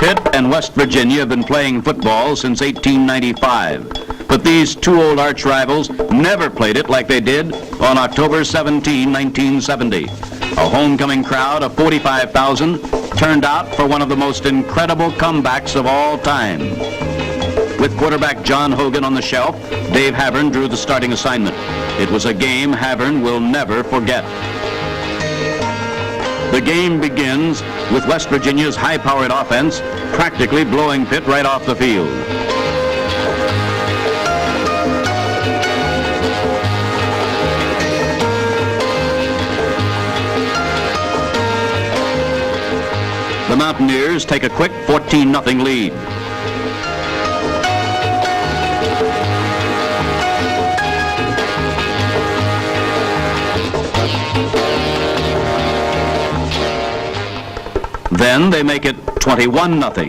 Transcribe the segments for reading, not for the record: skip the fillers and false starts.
Pitt and West Virginia have been playing football since 1895, but these two old arch rivals never played it like they did on October 17, 1970. A homecoming crowd of 45,000 turned out for one of the most incredible comebacks of all time. With quarterback John Hogan on the shelf, Dave Havern drew the starting assignment. It was a game Havern will never forget. The game begins with West Virginia's high-powered offense practically blowing Pitt right off the field. The Mountaineers take a quick 14-0 lead. Then they make it 21-0.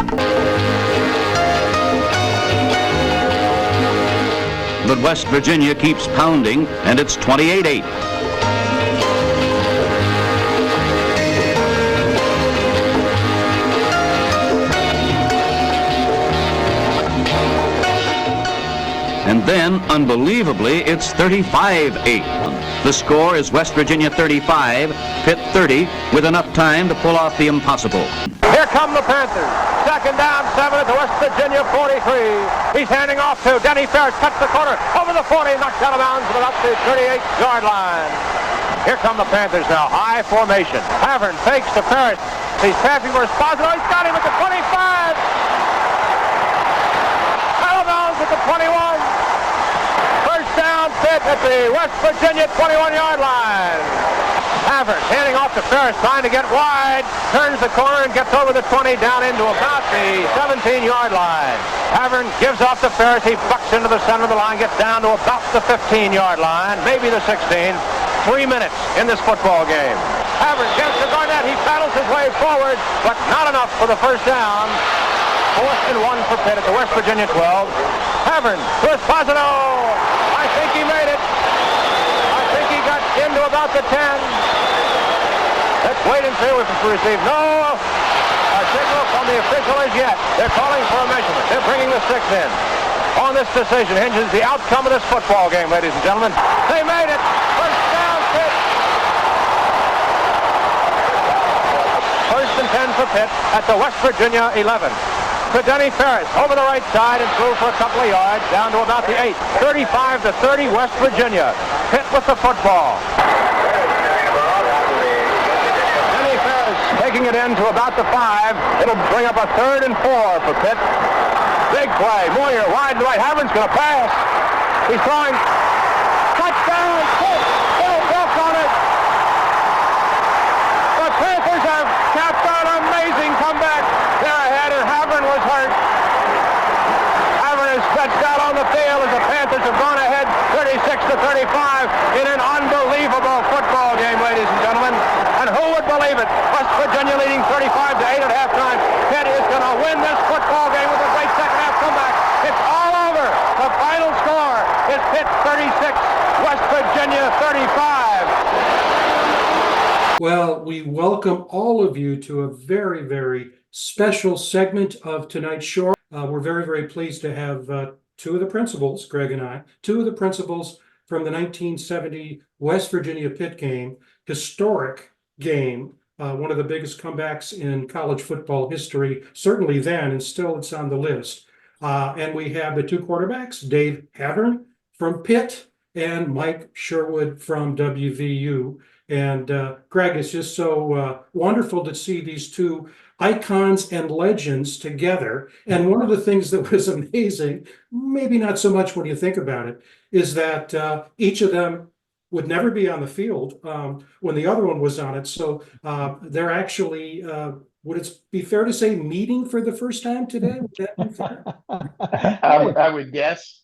But West Virginia keeps pounding, and it's 28-8. And then, unbelievably, it's 35-8. The score is West Virginia 35, Pitt 30, with enough time to pull off the impossible. Here come the Panthers. Second down, 7 at the West Virginia 43. He's handing off to Denny Ferris, cuts the corner, over the 40, knocked out of bounds, but up to the 38-yard line. Here come the Panthers now, high formation. Havern fakes to Ferris. He's passing for Esposito. He's got him at the 25. Out of bounds at the 21. First down, Pitt at the West Virginia 21-yard line. Havern handing off to Ferris, trying to get wide, turns the corner and gets over the 20 down into about the 17-yard line. Havern gives off to Ferris. He bucks into the center of the line, gets down to about the 15-yard line, maybe the 16. 3 minutes in this football game. Havern gets to Garnett. He paddles his way forward, but not enough for the first down. 4th and 1 for Pitt at the West Virginia 12. Havern to Esposito. I think he made it. I think he got into about the 10. Let's wait and see if it's received. No signal from the official as yet. They're calling for a measurement. They're bringing the 6 in. On this decision hinges the outcome of this football game, ladies and gentlemen. They made it. First down, Pitt. First and 10 for Pitt at the West Virginia 11. To Denny Ferris over the right side and through for a couple of yards down to about the 8. 35-30 West Virginia. Pitt with the football. Denny Ferris taking it in to about the 5. It'll bring up a 3rd and 4 for Pitt. Big play. Moyer wide right. Havern's going to pass. He's throwing. Touchdown. Pitt. They'll walk on it. The Panthers have capped an amazing comeback. They're ahead and Havern was hurt. Havern is stretched out on the field as the Panthers have gone ahead 36-35 in an unbelievable football game, ladies and gentlemen. And who would believe it? West Virginia leading 35-8 at halftime. Pitt is going to win this football game with a great second half comeback. It's all over. The final score is Pitt 36, West Virginia 35. Well, we welcome all of you to a very, very special segment of tonight's show. We're very, very pleased to have two of the principals, Greg and I, two of the principals from the 1970 West Virginia Pitt game, historic game, one of the biggest comebacks in college football history, certainly then, and still it's on the list. And we have the two quarterbacks, Dave Havern from Pitt and Mike Sherwood from WVU. And Greg, it's just so wonderful to see these two icons and legends together. And one of the things that was amazing, maybe not so much when you think about it, is that each of them would never be on the field when the other one was on it. So they're actually, would it be fair to say, meeting for the first time today? Would that be fair? I would guess.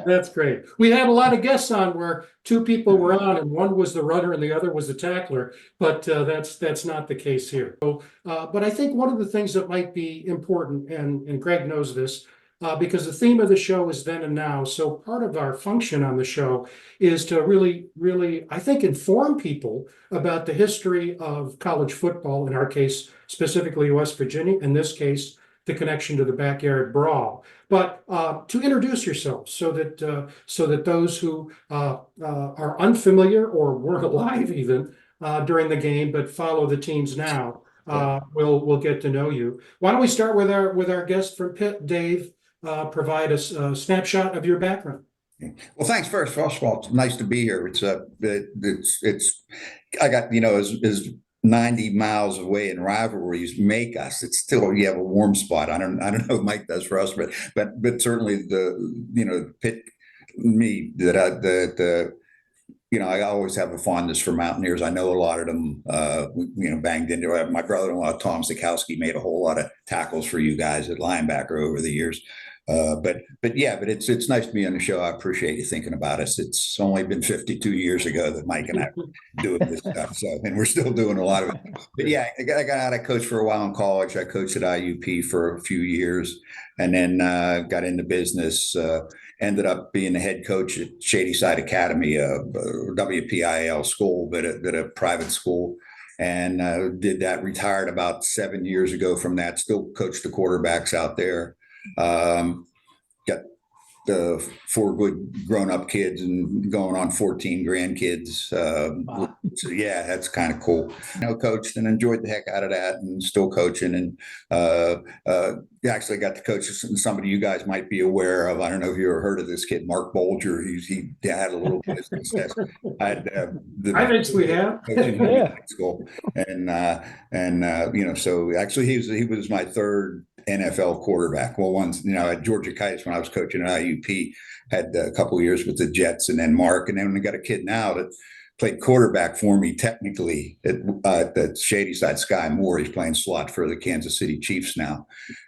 That's great. We had a lot of guests on where two people were on and one was the runner and the other was the tackler, but that's not the case here. So, but I think one of the things that might be important, and Greg knows this, because the theme of the show is then and now. So part of our function on the show is to really, I think, inform people about the history of college football, in our case, specifically West Virginia, in this case, the connection to the backyard brawl. But to introduce yourself so that those who are unfamiliar or weren't alive even during the game, but follow the teams now, will get to know you. Why don't we start with our guest from Pitt, Dave? Provide us a snapshot of your background. Well, thanks. First of all, it's nice to be here. I got, as 90 miles away in rivalries make us. It's still, you have a warm spot. I don't know what Mike does for us, but certainly Pitt, me, I always have a fondness for Mountaineers. I know a lot of them, banged into it. My brother-in-law, Tom Sikowski, made a whole lot of tackles for you guys at linebacker over the years. But it's nice to be on the show. I appreciate you thinking about us. It's only been 52 years ago that Mike and I were doing this stuff. And we're still doing a lot of it. But yeah, I got out. I coached for a while in college. I coached at IUP for a few years, and then got into business. Ended up being the head coach at Shadyside Academy, a WPIL school, but a private school. And did that. Retired about 7 years ago from that. Still coach the quarterbacks out there. Got the 4 good grown-up kids and going on 14 grandkids. Wow. So yeah, that's kind of cool. Coached and enjoyed the heck out of that, and still coaching. And actually got to coach somebody you guys might be aware of. I don't know if you ever heard of this kid, Mark Bolger. He had a little bit of success. I think we have. Yeah. School. And so actually he was my third NFL quarterback. Well, once, at Georgia Kites, when I was coaching at IUP, had a couple of years with the Jets, and then Mark, and then we got a kid now that played quarterback for me technically at Shadyside, Sky Moore. He's playing slot for the Kansas City Chiefs now.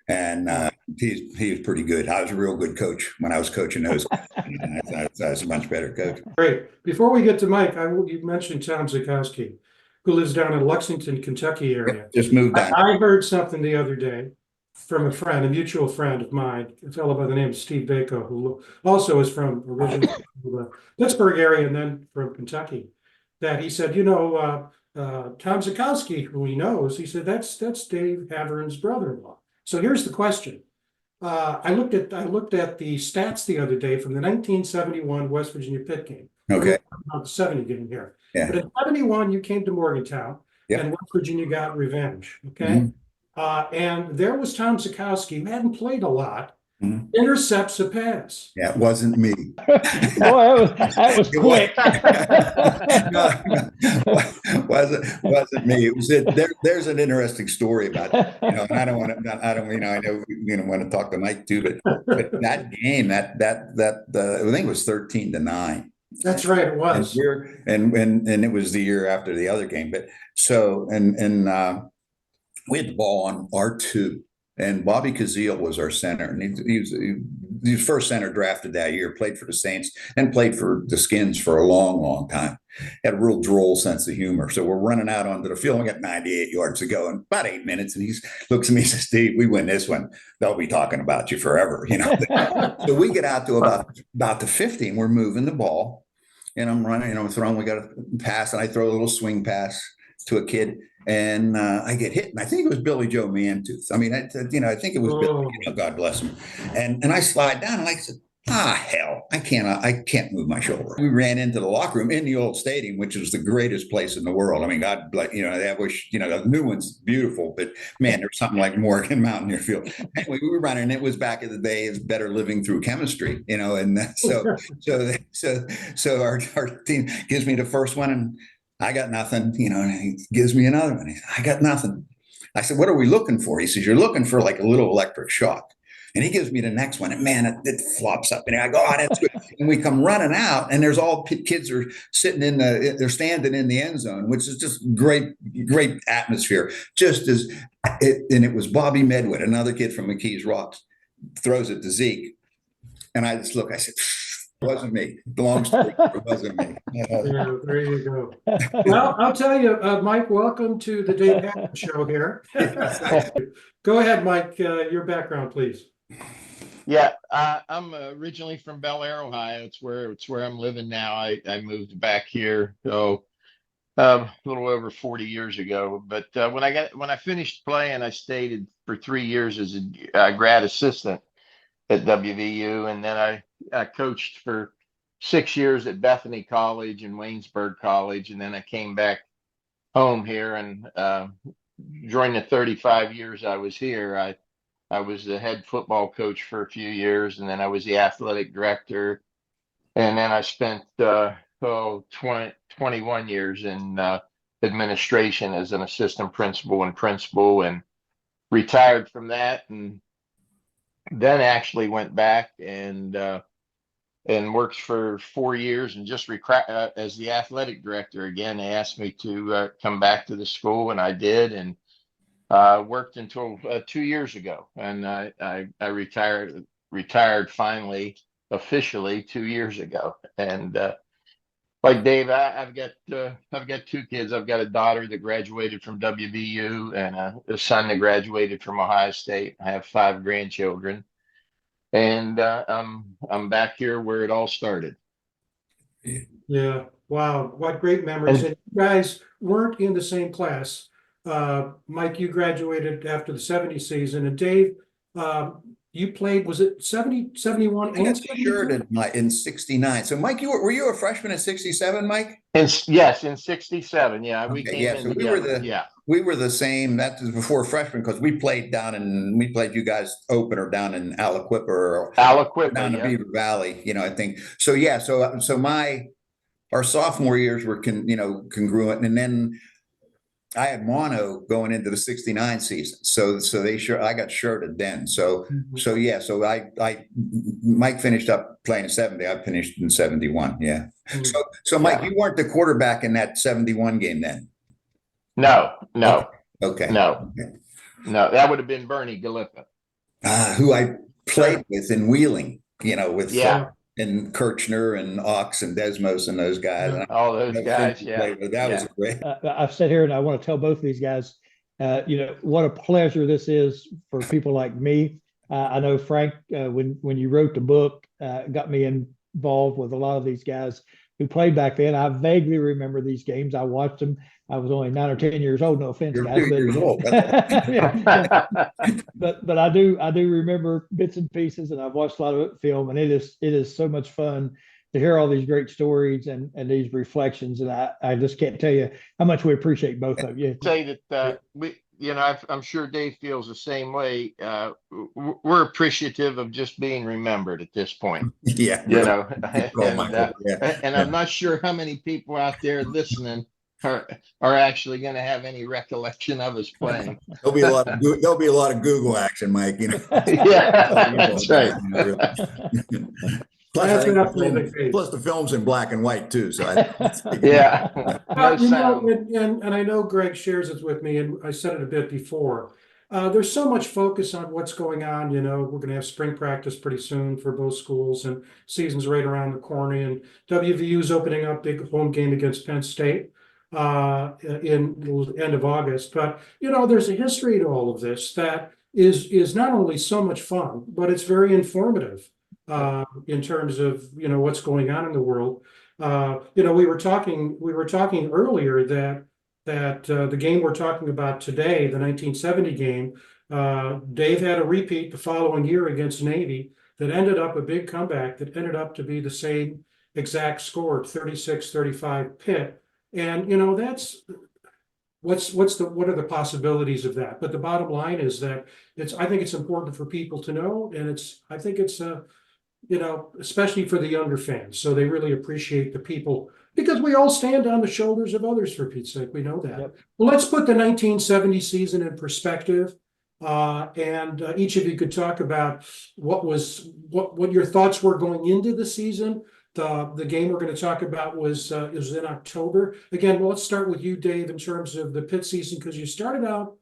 And he was pretty good. I was a real good coach when I was coaching those guys. I was a much better coach. Great. Before we get to Mike, you mentioned Tom Sikowski, who lives down in Lexington, Kentucky area. Just moved down. I heard something the other day from a mutual friend of mine, a fellow by the name of Steve Bako, who also is originally from the Pittsburgh area and then from Kentucky, that he said, Tom Sikowski, who he knows, he said, that's Dave Havern's brother-in-law. So here's the question. I looked at the stats the other day from the 1971 West Virginia Pitt game. Okay. Not the 70 game here. Yeah. But in 71, you came to Morgantown, Yep. and West Virginia got revenge. Okay. Mm-hmm. And there was Tom Sikowski, who hadn't played a lot, intercepts a pass. Yeah, it wasn't me. Boy, that was quick. wasn't me. It was there's an interesting story about it. And I don't want to. I know want to talk to Mike too, but that game, that I think it was 13-9. That's right, it was. And it was the year after the other game. But so we had the ball on R2, and Bobby Kazeel was our center, and he was first center drafted that year. Played for the Saints and played for the Skins for a long, long time. Had a real droll sense of humor. So we're running out onto the field. We got 98 yards to go, in about 8 minutes, and he looks at me and says, "Steve, we win this one, they'll be talking about you forever." So we get out to about the 50, and we're moving the ball, and I'm running, throwing. We got a pass, and I throw a little swing pass to a kid. And I get hit, and I think it was Billy Joe Mantooth. I mean, I think it was Billy, God bless him. And I slide down, and I said, hell, I can't move my shoulder. We ran into the locker room in the old stadium, which is the greatest place in the world. I mean, God, I wish, the new one's beautiful, but man, there's something like Morgan Mountaineer Field. Anyway, we were running, and it was back in the day, it's better living through chemistry, and so our team gives me the first one, and I got nothing, and he gives me another one. He said, I got nothing. I said, what are we looking for? He says, you're looking for like a little electric shock. And he gives me the next one, and man, it flops up. And I go, that's good. And we come running out, and there's all kids are sitting they're standing in the end zone, which is just great atmosphere. And it was Bobby Medwood, another kid from McKees Rocks, throws it to Zeke. And I just look, I said, it wasn't me. The long story, it wasn't me. Yeah, there you go. Well, I'll tell you, Mike, welcome to the Dave Havern Show here. Go ahead, Mike, your background, please. Yeah, I'm originally from Bel Air, Ohio. It's where I'm living now. I moved back here, a little over 40 years ago. But when I finished playing, I stayed for 3 years as a grad assistant at WVU, and then I coached for 6 years at Bethany College and Waynesburg College, and then I came back home here, and during the 35 years I was here, I was the head football coach for a few years, and then I was the athletic director, and then I spent 21 years in administration as an assistant principal, and retired from that, and then actually went back and worked for 4 years, and just as the athletic director again. They asked me to come back to the school, and I did, and worked until 2 years ago, and I retired finally officially 2 years ago. And like Dave, I've got two kids. I've got a daughter that graduated from WVU and a son that graduated from Ohio State. I have 5 grandchildren, and I'm back here where it all started. Yeah. Wow. What great memories. And you guys weren't in the same class. Mike, you graduated after the 70 season, and Dave, you played, was it 70, 71 and 72? In 69. So Mike, were you a freshman in 67, Mike? Yes, in 67. Yeah, we Okay, came yeah, in so together. we were the same. That was before freshman, because we played you guys opener down in Aliquippa or down in Beaver Valley, I think. So yeah, so our sophomore years were congruent, and then I had mono going into the 69 season. So I got shirted then. So yeah, so Mike finished up playing in 70. I finished in 71. Yeah. So Mike, you weren't the quarterback in that 71 game then? No. Okay. No. That would have been Bernie Gallipa. Who I played with in Wheeling, with and Kirchner and Ox and Desmos and those guys. And all those guys, That was a great. I've sat here and I want to tell both of these guys, what a pleasure this is for people like me. I know Frank, when you wrote the book, got me involved with a lot of these guys who played back then. I vaguely remember these games. I watched them. I was only 9 or 10 years old. No offense, guys. 2 years old. But I do remember bits and pieces, and I've watched a lot of it film, and it is so much fun to hear all these great stories and these reflections. And I just can't tell you how much we appreciate both of you. Say that I'm sure Dave feels the same way. We're appreciative of just being remembered at this point. Yeah. And I'm not sure how many people out there listening are actually going to have any recollection of us playing. There'll be a lot of Google action, Mike. Yeah, that's right. Plus the film's in black and white too. So yeah. And I know Greg shares it with me, and I said it a bit before. There's so much focus on what's going on. We're going to have spring practice pretty soon for both schools, and season's right around the corner. And WVU's opening up big home game against Penn State in the end of August. But there's a history to all of this that is not only so much fun, but it's very informative in terms of what's going on in the world. We were talking earlier that the game we're talking about today, the 1970 game, Dave had a repeat the following year against Navy that ended up a big comeback that ended up to be the same exact score, 36-35 Pitt. And that's what are the possibilities of that? But the bottom line is that I think it's important for people to know, and I think it's especially for the younger fans, so they really appreciate the people, because we all stand on the shoulders of others, for Pete's sake. We know that. Yep. Well, let's put the 1970 season in perspective, and each of you could talk about what your thoughts were going into the season. The game we're going to talk about was in October. Again, let's start with you, Dave, in terms of the Pitt season, because you started out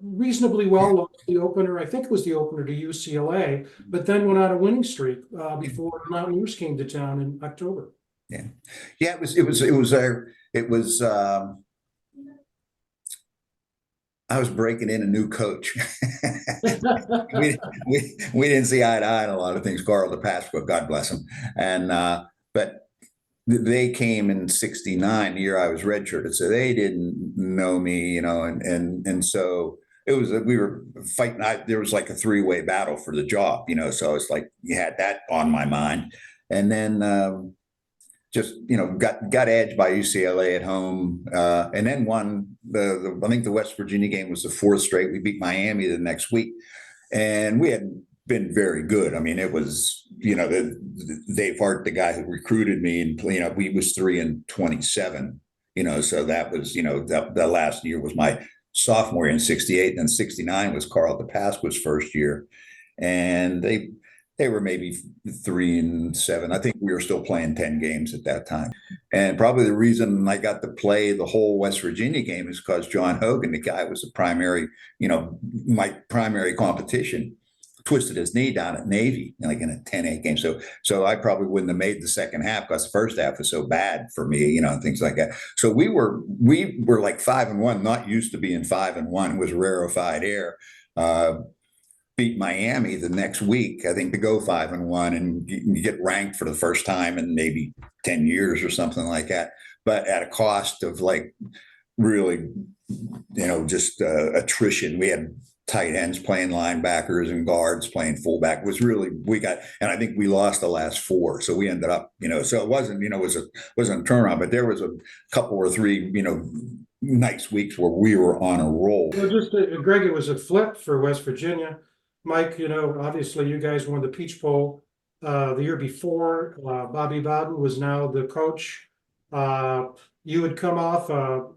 reasonably well. Lost the opener, I think it was the opener to UCLA, but then went on a winning streak before the Mountaineers came to town in October. Yeah. It was I was breaking in a new coach. we, we didn't see eye to eye on a lot of things. Carl DePasqua, God bless him. And but they came in '69, the year I was redshirted, so they didn't know me, you know, and so it was we were fighting. There was like a three-way battle for the job, you know. So it's like you had that on my mind, and then just got edged by UCLA at home, and then won I think the West Virginia game was the fourth straight. We beat Miami the next week, and we had been very good. I mean, it was Dave Hart, the guy who recruited me, and we was 3-27. So that was the last year was my sophomore year in '68, and then '69 was Carl DePasqua's first year, and they were maybe 3-7. I think we were still playing 10 games at that time. And probably the reason I got to play the whole West Virginia game is because John Hogan, the guy was the primary, my primary competition, twisted his knee down at Navy, like in a 10-8 game. So I probably wouldn't have made the second half because the first half was so bad for me, and things like that. So we were like 5-1, not used to being 5-1. It was rarefied air. Beat Miami the next week, I think, to go 5-1 and get ranked for the first time in maybe 10 years or something like that. But at a cost of like really, just attrition. We had tight ends playing linebackers and guards playing fullback. It was really, and I think we lost the last 4. So we ended up, so it wasn't, it wasn't a turnaround, but there was a couple or three, nice weeks where we were on a roll. Greg, it was a flip for West Virginia. Mike, obviously you guys won the Peach Bowl the year before. Bobby Bowden was now the coach. You had come off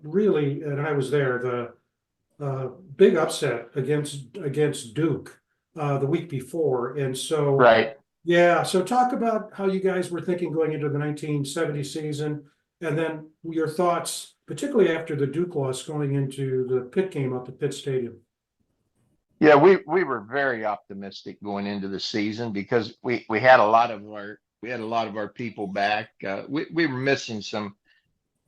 really, and I was there, the big upset against Duke the week before. And so, Right. Yeah. So talk about how you guys were thinking going into the 1970 season, and then your thoughts, particularly after the Duke loss, going into the Pitt game up at Pitt Stadium. Yeah, we were very optimistic going into the season because we had a lot of our people back. We were missing some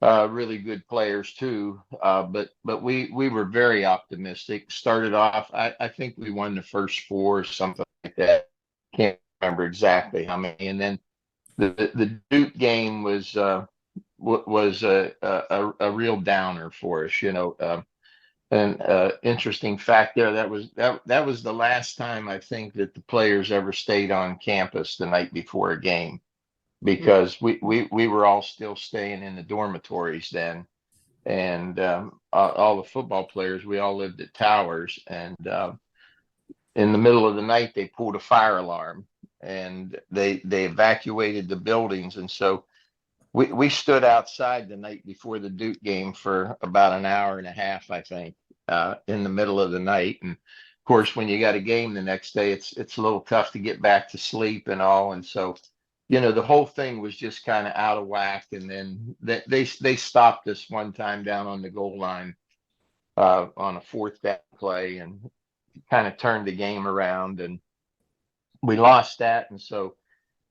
really good players too, but we were very optimistic. Started off, I think we won the first 4 or something like that. Can't remember exactly how many. And then the Duke game was a real downer for us, And interesting fact there, that was the last time I think that the players ever stayed on campus the night before a game, because we were all still staying in the dormitories then, and all the football players, we all lived at Towers, and in the middle of the night they pulled a fire alarm and they evacuated the buildings, and so we stood outside the night before the Duke game for about an hour and a half, I think, in the middle of the night. And of course, when you got a game the next day, it's a little tough to get back to sleep and all. And so, the whole thing was just kind of out of whack. And then they stopped us one time down on the goal line on a 4th down play and kind of turned the game around, and we lost that. And so,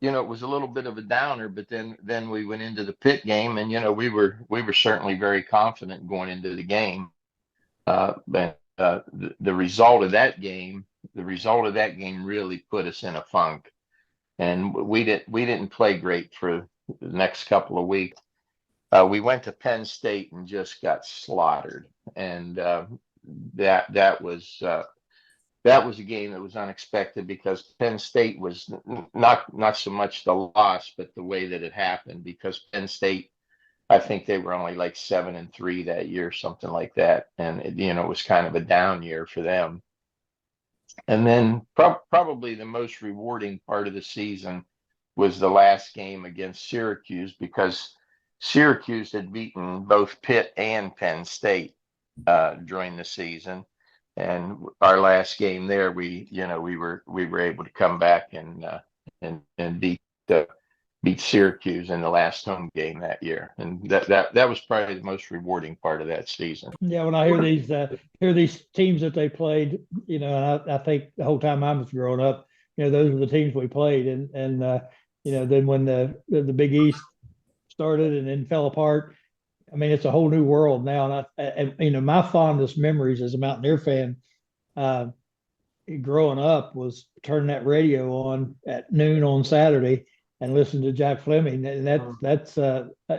it was a little bit of a downer, but then we went into the Pitt game, and we were certainly very confident going into the game. But the result of that game really put us in a funk, and we didn't play great for the next couple of weeks. We went to Penn State and just got slaughtered, and that was a game that was unexpected, because Penn State was not so much the loss, but the way that it happened, because Penn State, I think they were only like 7-3 that year, something like that. And it was kind of a down year for them. And then probably the most rewarding part of the season was the last game against Syracuse, because Syracuse had beaten both Pitt and Penn State during the season. And our last game there, we were able to come back and beat Syracuse in the last home game that year, and that was probably the most rewarding part of that season. Yeah, when I hear these teams that they played, I think the whole time I was growing up, those were the teams we played, and then when the Big East started and then fell apart, I mean, it's a whole new world now. And you know, my fondest memories as a Mountaineer fan, uh, growing up was turning that radio on at noon on Saturday and listening to Jack Fleming. And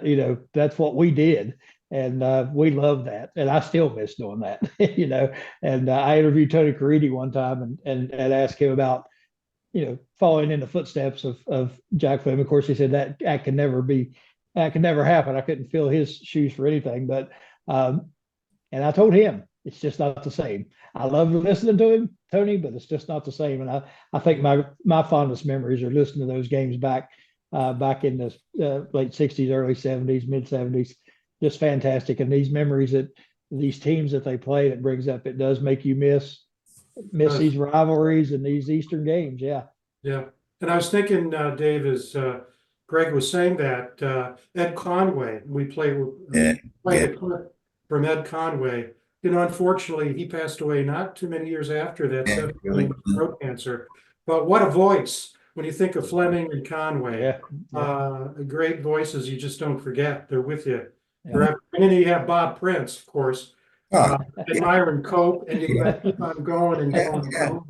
you know, that's what we did. And we love that. And I still miss doing that, you know. And I interviewed Tony Caridi one time and asked him about, you know, following in the footsteps of Jack Fleming. Of course, he said that can never happen. I couldn't fill his shoes for anything. But and I told him it's just not the same. I love listening to him, Tony, but it's just not the same. And I think my fondest memories are listening to those games back in the late 60s, early 70s, mid 70s. Just fantastic. And these memories that these teams that they play, it brings up, it does make you miss these rivalries and these Eastern games. Yeah. Yeah. And I was thinking, Dave, as Greg was saying that Ed Conway, we played a clip from Ed Conway. You know, unfortunately, he passed away not too many years after that, really. throat cancer. But what a voice when you think of Fleming and Conway. Great voices you just don't forget. They're with you forever. And then you have Bob Prince, of course. And Myron Cope, and you got to keep on going and going and going.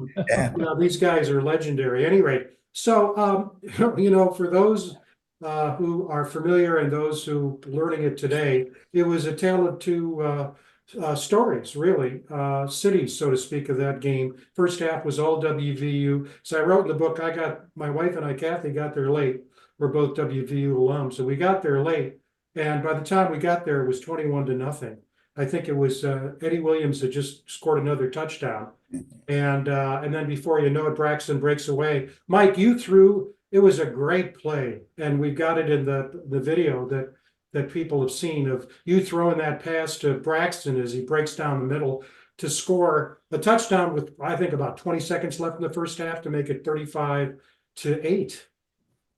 You know, these guys are legendary. Anyway, so you know, for those who are familiar and those who are learning it today, it was a tale of two stories, really, cities, so to speak, of that game. First half was all WVU. So I wrote in the book, my wife and I, Kathy, got there late. We're both WVU alums, so we got there late. And by the time we got there, it was 21-0. I think it was Eddie Williams had just scored another touchdown. And then before you know it, Braxton breaks away. Mike, you threw, it was a great play. And we've got it in the video that people have seen of you throwing that pass to Braxton as he breaks down the middle to score a touchdown with, I think, about 20 seconds left in the first half to make it 35-8.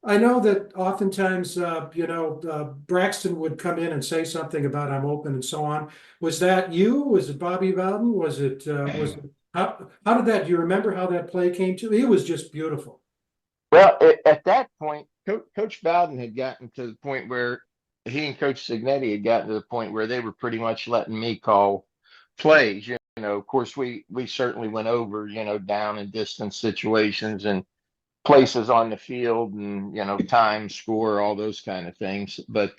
I know that oftentimes, you know, Braxton would come in and say something about I'm open and so on. Was that you? Was it Bobby Bowden? Was it how did that? Do you remember how that play came to? It was just beautiful. Well, at that point, Coach Bowden had gotten to the point where he and Coach Signetti had gotten to the point where they were pretty much letting me call plays. You know, of course, we certainly went over, you know, down and distance situations and places on the field and, you know, time, score, all those kind of things. But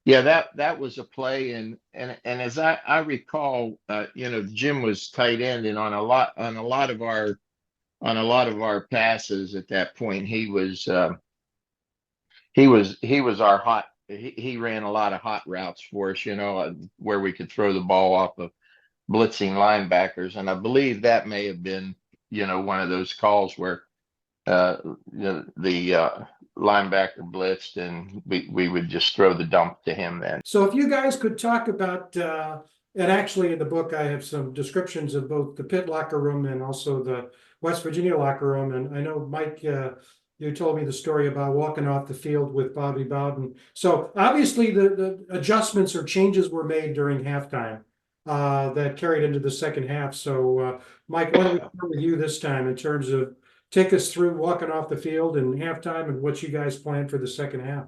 yeah, that was a play. And as I recall, you know, Jim was tight end, and on a lot of our passes at that point, he was our hot. He ran a lot of hot routes for us, you know, where we could throw the ball off of blitzing linebackers. And I believe that may have been, you know, one of those calls where the linebacker blitzed and we would just throw the dump to him then. So if you guys could talk about, and actually in the book I have some descriptions of both the Pitt locker room and also the West Virginia locker room. And I know, Mike, you told me the story about walking off the field with Bobby Bowden. So obviously the adjustments or changes were made during halftime that carried into the second half. So Mike, why don't we start with you this time in terms of take us through walking off the field and halftime and what you guys planned for the second half.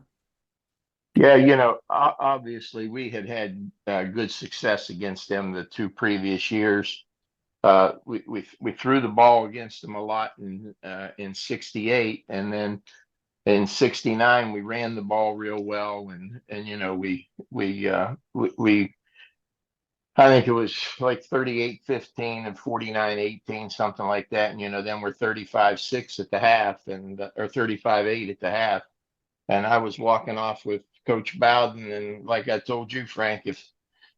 Yeah, you know, obviously we had good success against them the two previous years. We threw the ball against them a lot in 68, and then in 69 we ran the ball real well, and you know we I think it was like 38-15 and 49-18, something like that. And, you know, then we're 35-6 at the half or 35-8 at the half. And I was walking off with Coach Bowden. And like I told you, Frank, if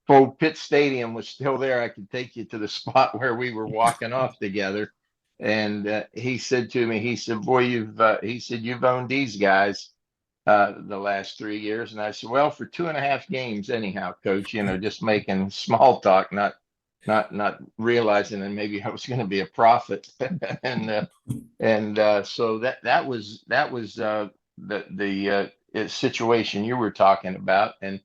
old Pitt Stadium was still there, I could take you to the spot where we were walking off together. And he said to me, he said, boy, you've owned these guys the last 3 years. And I said, well, for 2.5 games anyhow, Coach, you know, just making small talk, not realizing that maybe I was going to be a prophet. and so that was the situation you were talking about. And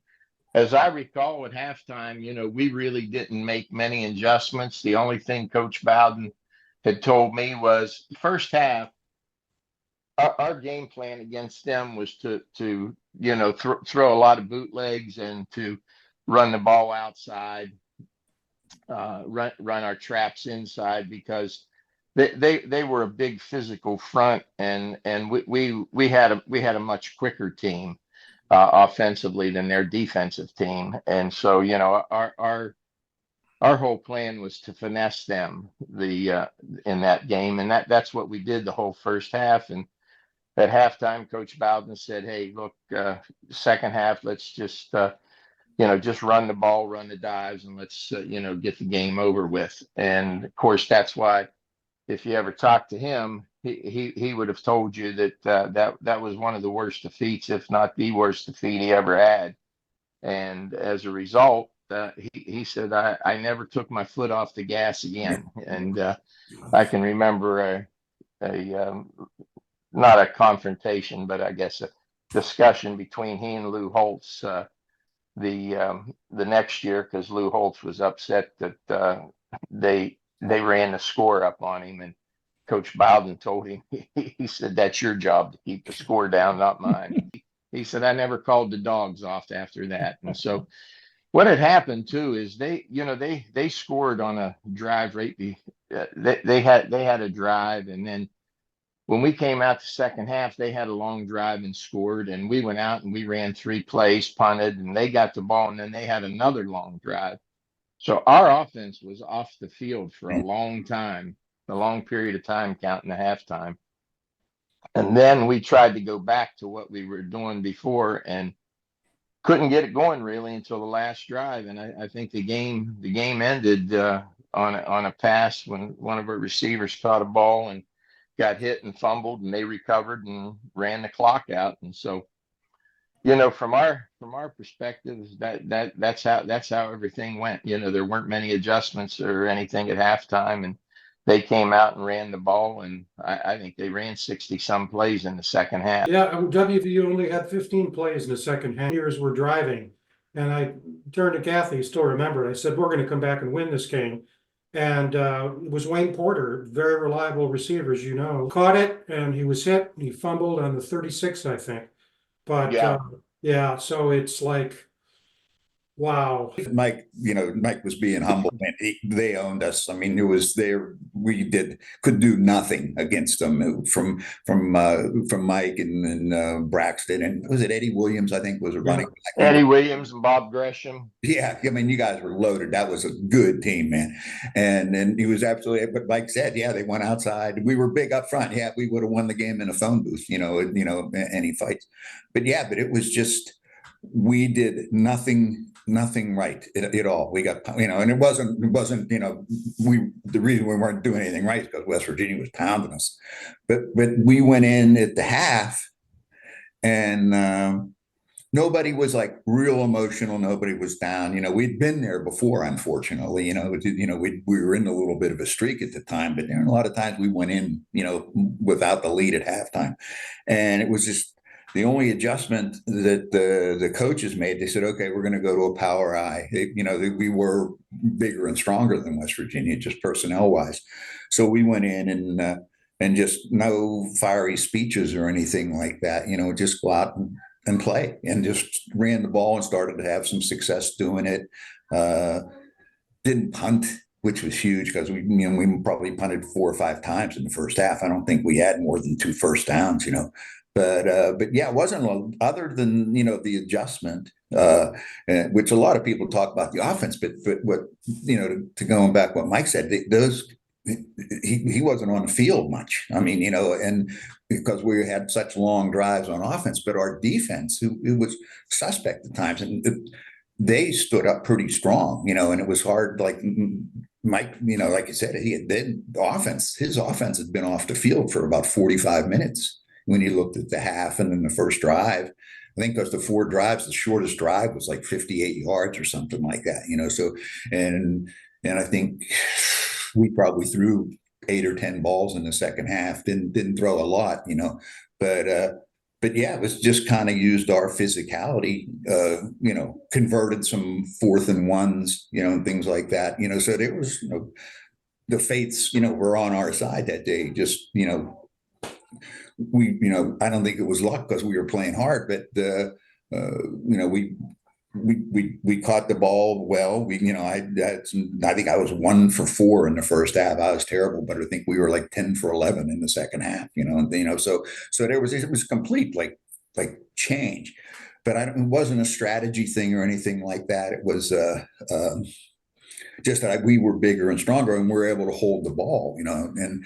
as I recall at halftime, you know, we really didn't make many adjustments. The only thing Coach Bowden had told me was first half, our game plan against them was to throw a lot of bootlegs and to run the ball outside, run our traps inside, because they were a big physical front, and we had a much quicker team offensively than their defensive team. And so, our whole plan was to finesse them in that game, and that's what we did the whole first half. And at halftime, Coach Bowden said, "Hey, look, second half, let's just just run the ball, run the dives, and let's get the game over with." And of course, that's why, if you ever talk to him, he would have told you that was one of the worst defeats, if not the worst defeat he ever had. And as a result, he said, I never took my foot off the gas again. And I can remember not a confrontation, but I guess a discussion between he and Lou Holtz the next year, because Lou Holtz was upset that they ran the score up on him, and Coach Bowden told him, he said, "That's your job to keep the score down, not mine." He said, "I never called the dogs off after that." And so what had happened too is they scored on a drive they had a drive, and then when we came out the second half, they had a long drive and scored, and we went out and we ran 3 plays, punted, and they got the ball, and then they had another long drive. So our offense was off the field for a long time, a long period of time, counting the halftime. And then we tried to go back to what we were doing before and couldn't get it going really until the last drive. And I think the game ended on a pass when one of our receivers caught a ball and got hit and fumbled, and they recovered and ran the clock out. And so, from our perspective, that's how everything went. There weren't many adjustments or anything at halftime, and they came out and ran the ball, and I think they ran 60 some plays in the second half. Yeah, WVU only had 15 plays in the second half. Years were driving, and I turned to Kathy, still remembered. I said, "We're going to come back and win this game." And it was Wayne Porter, very reliable receiver, as you know, caught it, and he was hit. He fumbled on the 36, I think. But yeah, so it's like, wow. Mike was being humble, and they owned us. I mean, we could do nothing against them from Mike and Braxton, and was it Eddie Williams? I think was a running back. Eddie Williams and Bob Gresham. Yeah, I mean, you guys were loaded. That was a good team, man. And he was absolutely. But Mike said, yeah, they went outside. We were big up front. Yeah, we would have won the game in a phone booth. Any fights. But it was just we did nothing right at all. We got, and it wasn't, the reason we weren't doing anything right is because West Virginia was pounding us. But we went in at the half, and nobody was like real emotional. Nobody was down. We'd been there before, unfortunately. We were in a little bit of a streak at the time, but a lot of times we went in, without the lead at halftime. And it was just, the only adjustment that the coaches made, they said, "Okay, we're going to go to a power I." We were bigger and stronger than West Virginia, just personnel wise. So we went in and just no fiery speeches or anything like that. Just go out and play, and just ran the ball and started to have some success doing it. Didn't punt, which was huge, because we probably punted 4 or 5 times in the first half. I don't think we had more than 2 first downs. But yeah, it wasn't other than, the adjustment, which a lot of people talk about the offense, but what, to going back what Mike said, he wasn't on the field much. I mean, and because we had such long drives on offense, but our defense, it was suspect at times, and they stood up pretty strong, and it was hard. Like Mike, like you said, his offense had been off the field for about 45 minutes. When you looked at the half and then the first drive, I think because the 4 drives, the shortest drive was like 58 yards or something like that, So, and I think we probably threw 8 or 10 balls in the second half. Didn't throw a lot, But yeah, it was just kind of used our physicality, converted some 4th and 1s, and things like that, So it was, the faiths, were on our side that day. Just, I don't think it was luck because we were playing hard, but we caught the ball well. I think I was 1 for 4 in the first half. I was terrible, but I think we were like 10 for 11 in the second half. So it was complete like change, but it wasn't a strategy thing or anything like that. It was just that we were bigger and stronger and we were able to hold the ball, and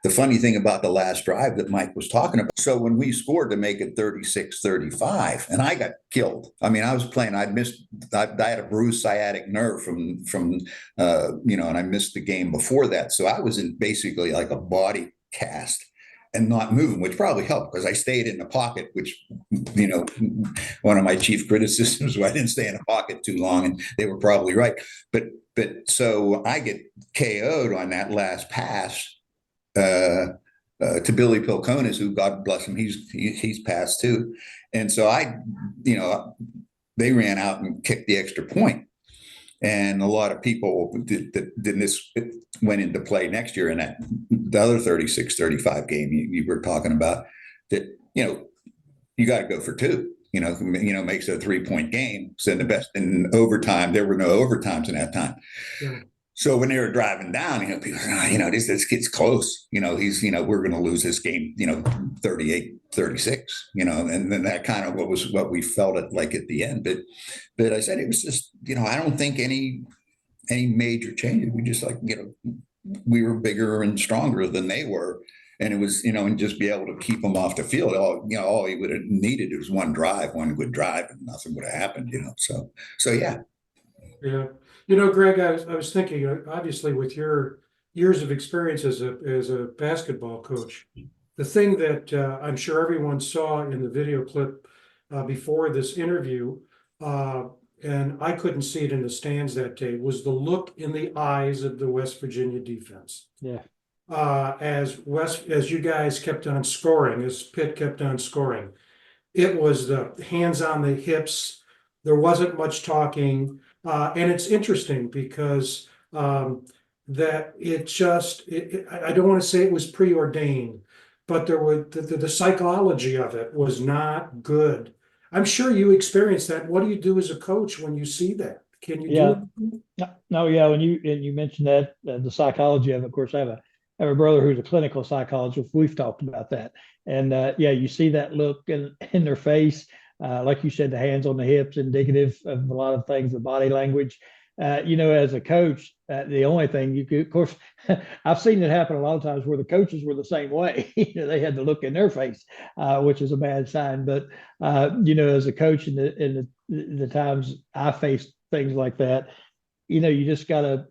the funny thing about the last drive that Mike was talking about. So when we scored to make it 36-35 and I got killed. I mean, I was playing, I had a bruised sciatic nerve from and I missed the game before that. So I was in basically like a body cast and not moving, which probably helped because I stayed in the pocket, which, one of my chief criticisms was I didn't stay in the pocket too long, and they were probably right. But so I get KO'd on that last pass to Billy Pilconis, who, God bless him, he's passed too. And so they ran out and kicked the extra point. And a lot of people went into play next year in the other 36-35 game you were talking about, that, you got to go for 2, makes it a 3-point game. So in overtime, there were no overtimes in that time. Yeah. So when they were driving down, people are, this gets close, we're going to lose this game, 38-36, and then that kind of what we felt it like at the end. But I said, it was just, I don't think any major changes. We just we were bigger and stronger than they were. And it was, and just be able to keep them off the field. All he would have needed was one good drive, and nothing would have happened, So yeah. Yeah. Greg, I was thinking, obviously, with your years of experience as a basketball coach, the thing that I'm sure everyone saw in the video clip before this interview, and I couldn't see it in the stands that day, was the look in the eyes of the West Virginia defense. Yeah. As you guys kept on scoring, as Pitt kept on scoring, it was the hands on the hips. There wasn't much talking. And it's interesting because that I don't want to say it was preordained, but there were the psychology of it was not good. I'm sure you experienced that. What do you do as a coach when you see that? Can you do it? No, yeah. When you mentioned that, the psychology of it, of course, I have a brother who's a clinical psychologist. We've talked about that. And you see that look in their face. Like you said, the hands on the hips, indicative of a lot of things, the body language. As a coach, the only thing you could, of course, I've seen it happen a lot of times where the coaches were the same way. They had the look in their face, which is a bad sign. But as a coach, in the times I faced things like that, you just gotta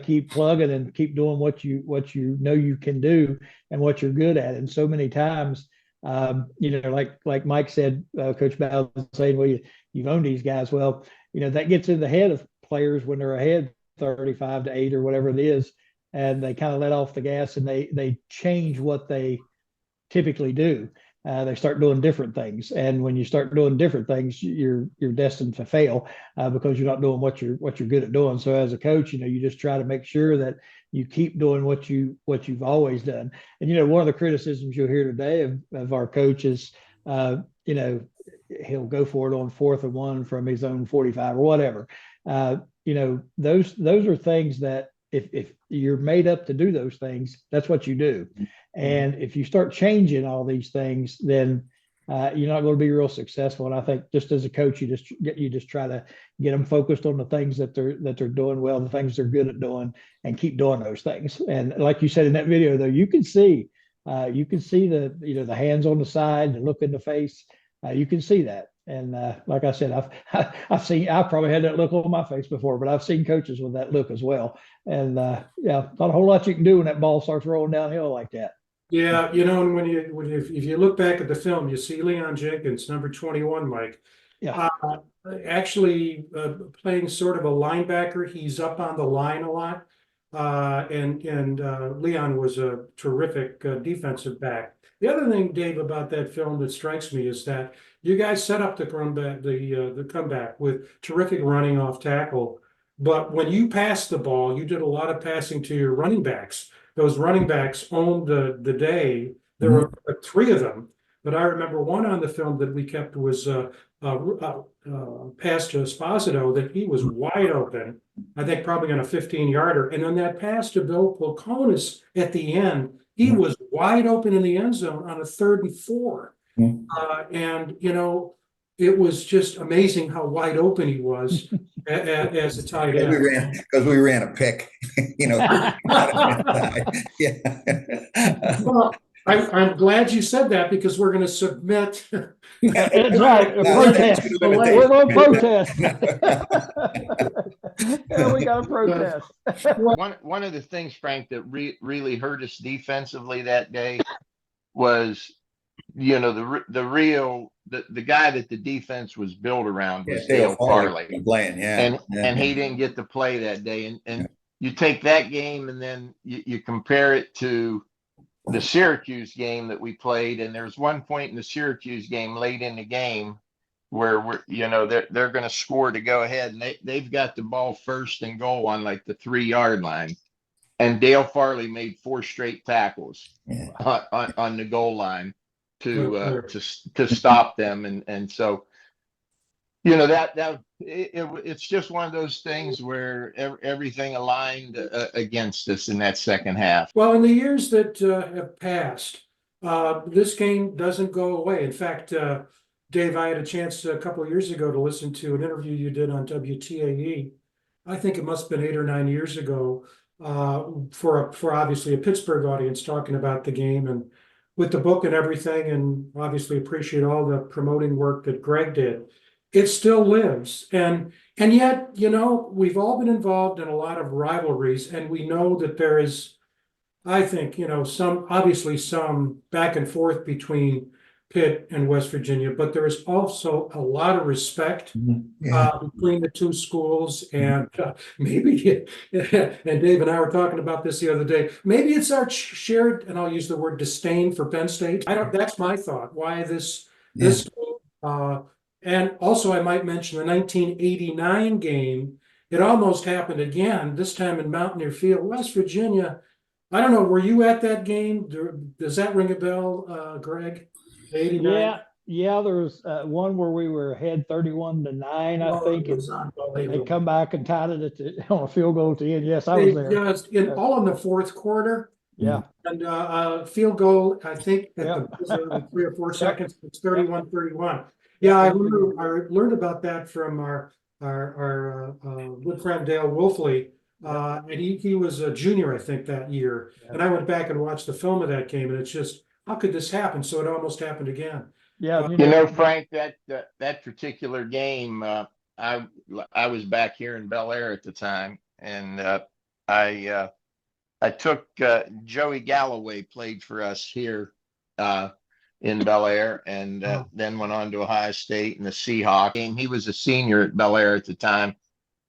keep plugging and keep doing what you know you can do and what you're good at. And so many times, like Mike said, Coach Bowles saying, well, you've owned these guys. Well, that gets in the head of players when they're ahead 35-8 or whatever it is, and they kind of let off the gas and they change what they typically do. They start doing different things, and when you start doing different things, you're destined to fail because you're not doing what you're good at doing. So as a coach, you just try to make sure that you keep doing what you've always done. And one of the criticisms you'll hear today of our coach is, he'll go for it on 4th and 1 from his own 45 or whatever. Those are things that if you're made up to do those things, that's what you do. And if you start changing all these things, then you're not going to be real successful. And I think just as a coach, you just try to get them focused on the things that they're doing well, the things they're good at doing, and keep doing those things. And like you said in that video, though, you can see the the hands on the side, the look in the face. You can see that. And like I said, I've probably had that look on my face before, but I've seen coaches with that look as well. And not a whole lot you can do when that ball starts rolling downhill like that. Yeah, and if you look back at the film, you see Leon Jenkins, number 21, Mike. Yeah. Actually playing sort of a linebacker. He's up on the line a lot. And Leon was a terrific defensive back. The other thing, Dave, about that film that strikes me is that you guys set up the comeback with terrific running off tackle. But when you passed the ball, you did a lot of passing to your running backs. Those running backs owned the day. There were 3 of them, but I remember one on the film that we kept was pass to Esposito that he was wide open. I think probably on a 15-yarder. And on that pass to Bill Polkonis at the end, he was wide open in the end zone on a 3rd and 4. And, you know, it was just amazing how wide open he was as a tight end. Because we ran a pick, you know. Yeah. Well, I'm glad you said that because we're going to submit. That's right. A protest. We're going to protest. Yeah, we got to protest. One of the things, Frank, that really hurt us defensively that day was, you know, the guy that the defense was built around was Dale Farley playing, and he didn't get to play that day. And you take that game and then you compare it to the Syracuse game that we played, and there's one point in the Syracuse game late in the game where they're going to score to go ahead, and they've got the ball 1st and goal on like the 3-yard line, and Dale Farley made 4 straight tackles on the goal line to stop them, and so you know it's just one of those things where everything aligned against us in that second half. Well, in the years that have passed, this game doesn't go away. In fact, Dave, I had a chance a couple of years ago to listen to an interview you did on WTAE. I think it must have been 8 or 9 years ago, for obviously a Pittsburgh audience, talking about the game and with the book and everything, and obviously appreciate all the promoting work that Greg did. It still lives. And yet, you know, we've all been involved in a lot of rivalries, and we know that there is, I think, you know, some back and forth between Pitt and West Virginia, but there is also a lot of respect between the two schools, and maybe, and Dave and I were talking about this the other day, maybe it's our shared, and I'll use the word disdain for Penn State. That's my thought. Why this and also, I might mention the 1989 game. It almost happened again, this time in Mountaineer Field, West Virginia. I don't know, were you at that game? Does that ring a bell, Greg? 89? Yeah, there was one where we were ahead 31-9, I think. And they come back and tied it on a field goal at the end. Yes, I was there. All in the 4th quarter. Yeah. And field goal, I think, at the 3 or 4 seconds, it's 31-31. Yeah, I learned about that from our good friend Dale Wolfley, and he was a junior, I think, that year. Yeah. And I went back and watched the film of that game, and it's just, how could this happen? So it almost happened again. Yeah, you know, Frank, that particular game, I was back here in Bel Air at the time, and I took Joey Galloway played for us here. In Bel Air, and then went on to Ohio State in the Seahawks game. He was a senior at Bel Air at the time,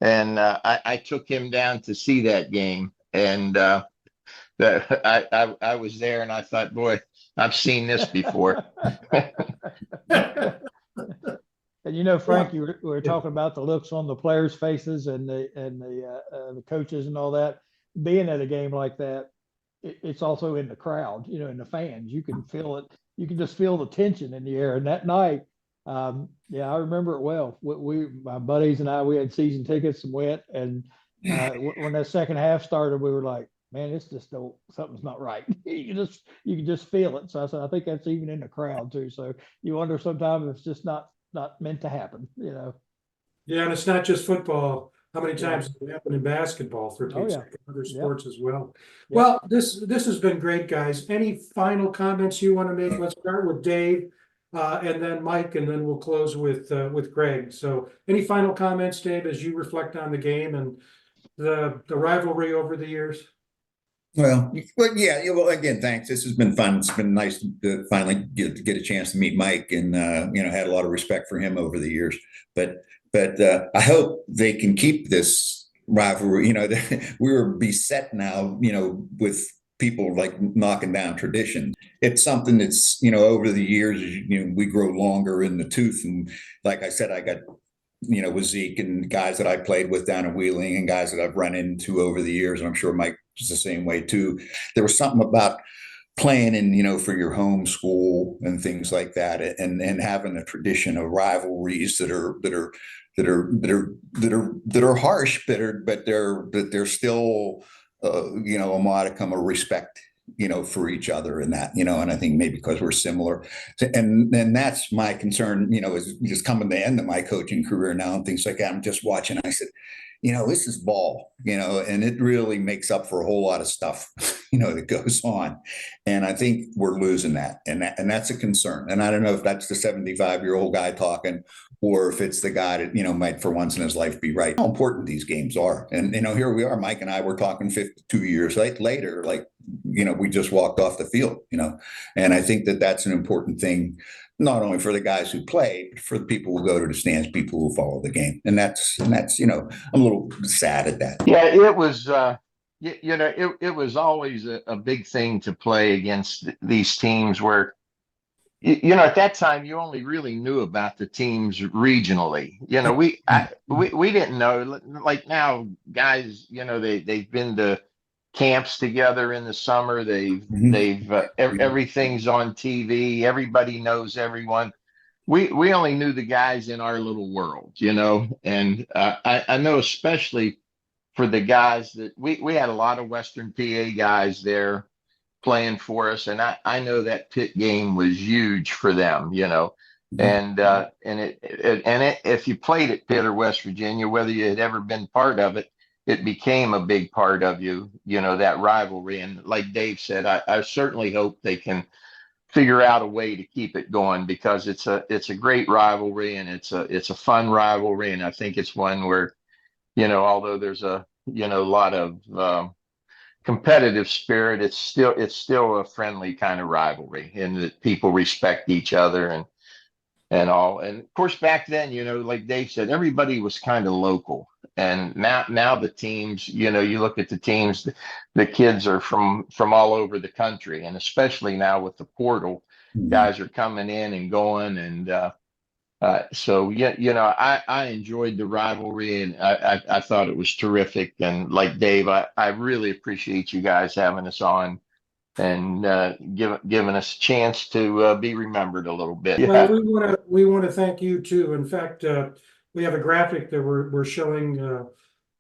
and I took him down to see that game. And I was there, and I thought, boy, I've seen this before. And you know, Frank, we were talking about the looks on the players' faces and the coaches and all that. Being at a game like that, it's also in the crowd, you know, in the fans. You can feel it. You can just feel the tension in the air. And that night, I remember it well. My buddies and I, we had season tickets and went. And when that second half started, we were like, man, it's just something's not right. You can just feel it. So I said, I think that's even in the crowd too. So you wonder sometimes if it's just not meant to happen, you know. Yeah, and it's not just football. How many times has it happened in basketball for other sports as well? Yeah. Well, this has been great, guys. Any final comments you want to make? Let's start with Dave, and then Mike, and then we'll close with Greg. So any final comments, Dave, as you reflect on the game and the rivalry over the years? Well, yeah. Well, again, thanks. This has been fun. It's been nice to finally get a chance to meet Mike, and had a lot of respect for him over the years. But I hope they can keep this rivalry. You know, we were beset now, you know, with people like knocking down tradition. It's something that's, you know, over the years, you know, we grow longer in the tooth. And like I said, I got, you know, with Zeke and guys that I played with down in Wheeling and guys that I've run into over the years. And I'm sure Mike is the same way too. There was something about playing in, for your home school and things like that, and having a tradition of rivalries that are harsh, but they're still a modicum of respect, for each other, and that, and I think maybe because we're similar, and that's my concern, is just coming to the end of my coaching career now and things like that. I'm just watching. I said, this is ball, and it really makes up for a whole lot of stuff, that goes on. And I think we're losing that. And that's a concern. And I don't know if that's the 75-year-old guy talking, or if it's the guy that, might for once in his life be right. How important these games are. And, here we are, Mike and I were talking 52 years later, like, we just walked off the field, and I think that that's an important thing, not only for the guys who play, but for the people who go to the stands, people who follow the game. And that's, I'm a little sad at that. Yeah, it was, it was always a big thing to play against these teams where, at that time you only really knew about the teams regionally. We didn't know, like now guys, they've been to camps together in the summer. Everything's on TV. Everybody knows everyone. We only knew the guys in our little world, and I know especially for the guys that we had a lot of Western PA guys there playing for us, and I know that Pitt game was huge for them, and if you played at Pitt or West Virginia, whether you had ever been part of it, it became a big part of you, that rivalry. And like Dave said, I certainly hope they can figure out a way to keep it going, because it's a great rivalry, and it's a fun rivalry. And I think it's one where, although there's a lot of competitive spirit, it's still a friendly kind of rivalry, and that people respect each other and all. And of course, back then, like Dave said, everybody was kind of local. And now the teams, you look at the teams, the kids are from all over the country, and especially now with the portal, guys are coming in and going. And so I enjoyed the rivalry, and I thought it was terrific. And like Dave, I really appreciate you guys having us on and giving us a chance to be remembered a little bit. Well, we want to thank you too. In fact, we have a graphic that we're showing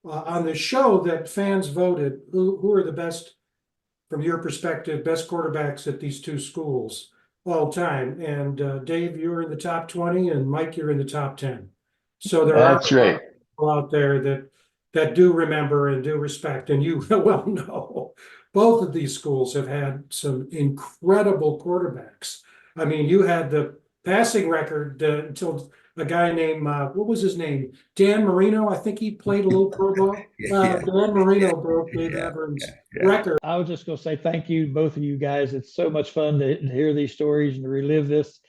on the show that fans voted who are the best, from your perspective, best quarterbacks at these two schools all time. And Dave, you're in the top 20, and Mike, you're in the top 10. So That's right. People out there that do remember and do respect, and you well know both of these schools have had some incredible quarterbacks. I mean, you had the passing record until a guy named, what was his name? Dan Marino. I think he played a little pro ball. Dan Marino broke Dave Havern's record. I was just going to say thank you, both of you guys. It's so much fun to hear these stories and to relive this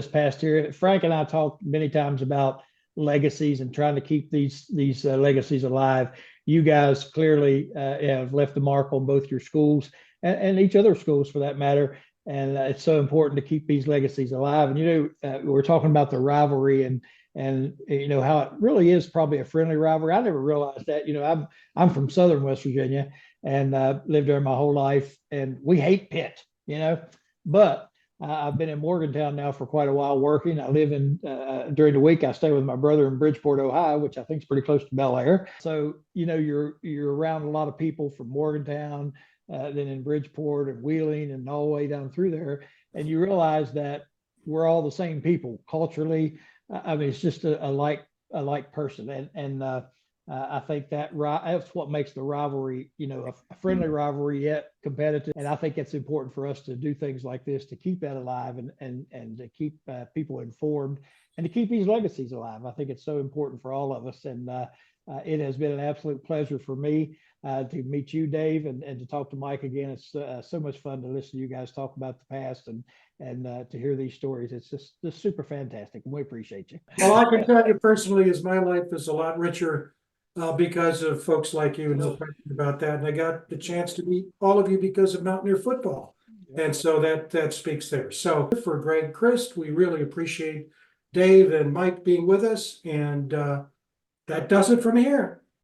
past year. Frank and I talked many times about legacies and trying to keep these legacies alive. You guys clearly have left a mark on both your schools and each other schools for that matter. And it's so important to keep these legacies alive. And, we're talking about the rivalry and how it really is probably a friendly rivalry. I never realized that. I'm from Southern West Virginia and lived there my whole life, and we hate Pitt, but I've been in Morgantown now for quite a while working. I live in, during the week, I stay with my brother in Bridgeport, Ohio, which I think is pretty close to Bel Air. So, you're around a lot of people from Morgantown, then in Bridgeport and Wheeling and all the way down through there. And you realize that we're all the same people culturally. I mean, it's just a like person. And I think that's what makes the rivalry, a friendly rivalry yet competitive. And I think it's important for us to do things like this to keep that alive and to keep people informed and to keep these legacies alive. I think it's so important for all of us. And it has been an absolute pleasure for me to meet you, Dave, and to talk to Mike again. It's so much fun to listen to you guys talk about the past and to hear these stories. It's just super fantastic. And we appreciate you. Well, I can tell you personally, is my life is a lot richer because of folks like you, no question about that. And I got the chance to meet all of you because of Mountaineer football. And so that speaks there. So for Greg, Crist, we really appreciate Dave and Mike being with us. And that does it from here.